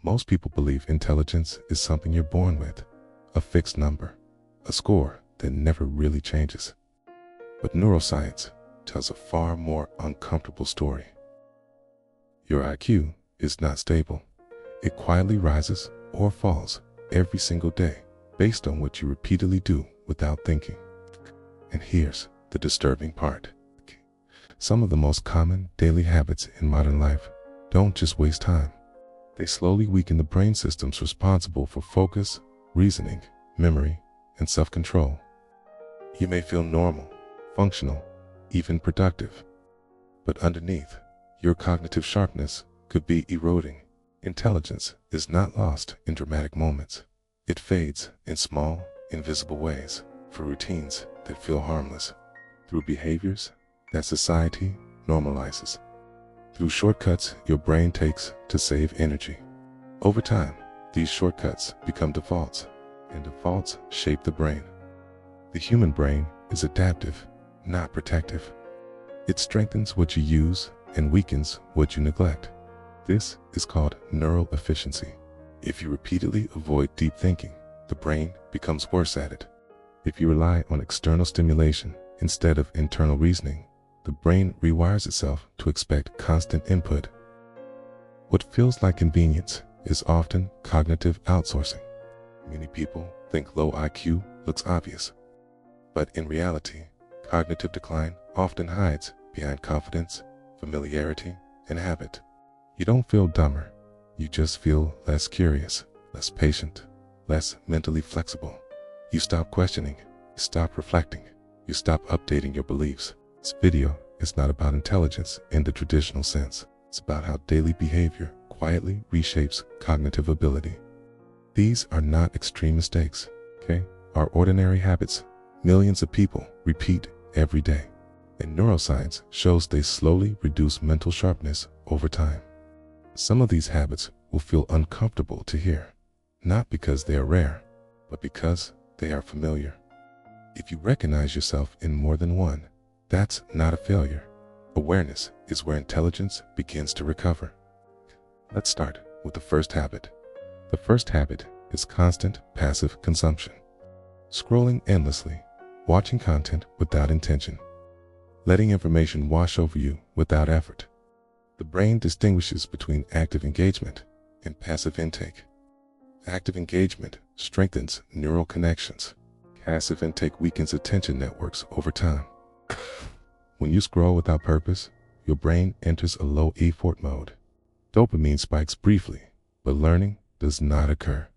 Most people believe intelligence is something you're born with, a fixed number, a score that never really changes. But neuroscience tells a far more uncomfortable story. Your IQ is not stable. It quietly rises or falls every single day based on what you repeatedly do without thinking. And here's the disturbing part. Some of the most common daily habits in modern life don't just waste time. They slowly weaken the brain systems responsible for focus, reasoning, memory, and self-control. You may feel normal, functional, even productive, but underneath, your cognitive sharpness could be eroding. Intelligence is not lost in dramatic moments. It fades in small, invisible ways, for routines that feel harmless, through behaviors that society normalizes, through shortcuts your brain takes to save energy. Over time, these shortcuts become defaults, and defaults shape the brain. The human brain is adaptive, not protective. It strengthens what you use and weakens what you neglect. This is called neural efficiency. If you repeatedly avoid deep thinking, the brain becomes worse at it. If you rely on external stimulation instead of internal reasoning, the brain rewires itself to expect constant input. What feels like convenience is often cognitive outsourcing. Many people think low IQ looks obvious, but in reality, cognitive decline often hides behind confidence, familiarity, and habit. You don't feel dumber, you just feel less curious, less patient, less mentally flexible. You stop questioning, you stop reflecting, you stop updating your beliefs. This video is not about intelligence in the traditional sense. It's about how daily behavior quietly reshapes cognitive ability. These are not extreme mistakes, okay? Are ordinary habits millions of people repeat every day. And neuroscience shows they slowly reduce mental sharpness over time. Some of these habits will feel uncomfortable to hear, not because they are rare, but because they are familiar. If you recognize yourself in more than one, that's not a failure. Awareness is where intelligence begins to recover. Let's start with the first habit. The first habit is constant passive consumption. Scrolling endlessly, watching content without intention, letting information wash over you without effort. The brain distinguishes between active engagement and passive intake. Active engagement strengthens neural connections. Passive intake weakens attention networks over time. When you scroll without purpose, your brain enters a low effort mode. Dopamine spikes briefly, but learning does not occur.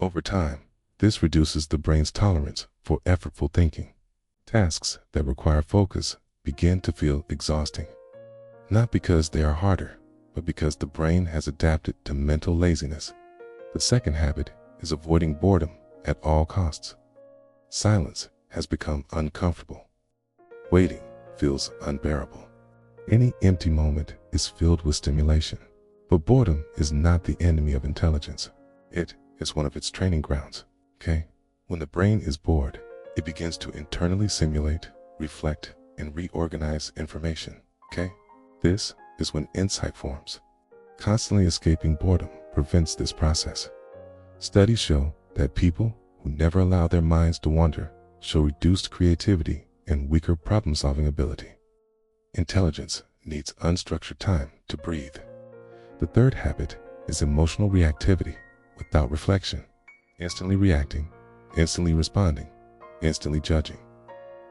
Over time, this reduces the brain's tolerance for effortful thinking. Tasks that require focus begin to feel exhausting. Not because they are harder, but because the brain has adapted to mental laziness. The second habit is avoiding boredom at all costs. Silence has become uncomfortable. Waiting feels unbearable. Any empty moment is filled with stimulation. But boredom is not the enemy of intelligence. It is one of its training grounds, okay? When the brain is bored, it begins to internally simulate, reflect, and reorganize information, okay? This is when insight forms. Constantly escaping boredom prevents this process. Studies show that people who never allow their minds to wander show reduced creativity and weaker problem-solving ability. Intelligence needs unstructured time to breathe. The third habit is emotional reactivity without reflection, instantly reacting, instantly responding, instantly judging.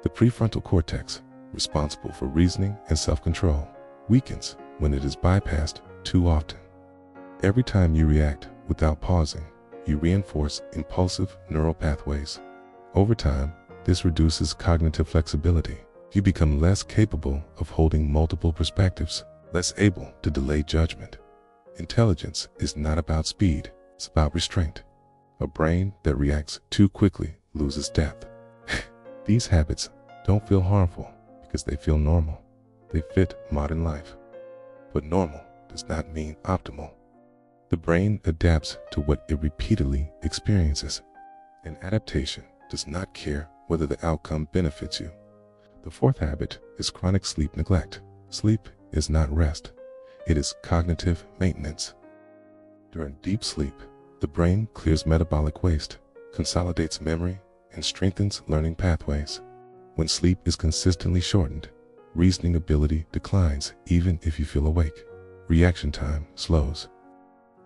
The prefrontal cortex, responsible for reasoning and self-control, weakens when it is bypassed too often. Every time you react without pausing, you reinforce impulsive neural pathways. Over time, this reduces cognitive flexibility. You become less capable of holding multiple perspectives, less able to delay judgment. Intelligence is not about speed, it's about restraint. A brain that reacts too quickly loses depth. These habits don't feel harmful because they feel normal. They fit modern life. But normal does not mean optimal. The brain adapts to what it repeatedly experiences. And adaptation does not care whether the outcome benefits you. The fourth habit is chronic sleep neglect. Sleep is not rest. It is cognitive maintenance. During deep sleep, the brain clears metabolic waste, consolidates memory, and strengthens learning pathways. When sleep is consistently shortened, reasoning ability declines even if you feel awake. Reaction time slows.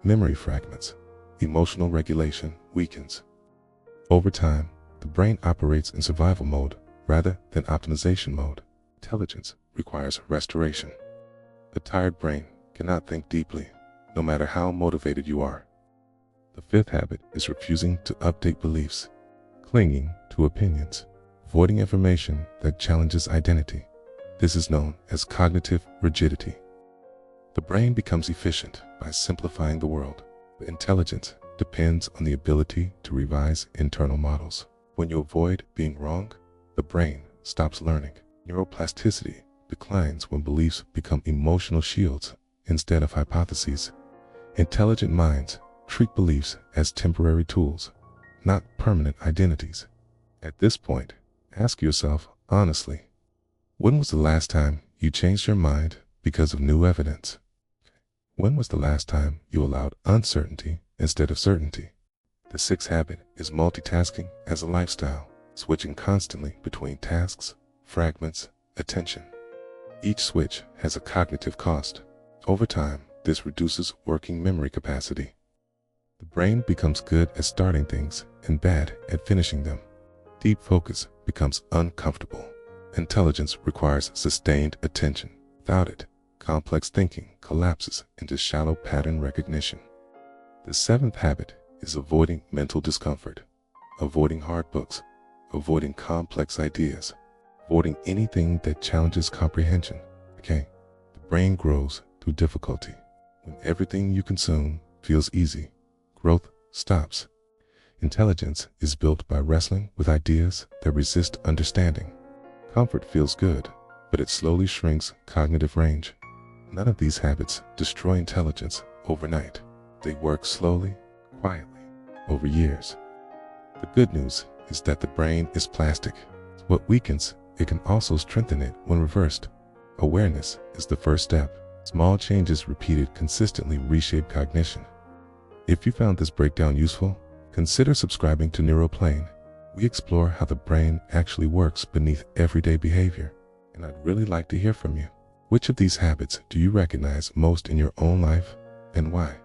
Memory fragments. Emotional regulation weakens. Over time, the brain operates in survival mode rather than optimization mode. Intelligence requires restoration. A tired brain cannot think deeply, no matter how motivated you are. The fifth habit is refusing to update beliefs, clinging to opinions, avoiding information that challenges identity. This is known as cognitive rigidity. The brain becomes efficient by simplifying the world, but intelligence depends on the ability to revise internal models. When you avoid being wrong, the brain stops learning. Neuroplasticity declines when beliefs become emotional shields instead of hypotheses. Intelligent minds treat beliefs as temporary tools, not permanent identities. At this point, ask yourself honestly, when was the last time you changed your mind because of new evidence? When was the last time you allowed uncertainty instead of certainty? The sixth habit is multitasking as a lifestyle, switching constantly between tasks, fragments, attention. Each switch has a cognitive cost. Over time, this reduces working memory capacity. The brain becomes good at starting things and bad at finishing them. Deep focus becomes uncomfortable. Intelligence requires sustained attention. Without it, complex thinking collapses into shallow pattern recognition. The seventh habit is avoiding mental discomfort, avoiding hard books, avoiding complex ideas, avoiding anything that challenges comprehension. The brain grows through difficulty. When everything you consume feels easy, growth stops. Intelligence is built by wrestling with ideas that resist understanding. Comfort feels good, but it slowly shrinks cognitive range. None of these habits destroy intelligence overnight. They work slowly, quietly, over years. The good news is that the brain is plastic. What weakens, it can also strengthen it when reversed. Awareness is the first step. Small changes repeated consistently reshape cognition. If you found this breakdown useful, consider subscribing to Neuroplane. We explore how the brain actually works beneath everyday behavior, and I'd really like to hear from you. Which of these habits do you recognize most in your own life, and why?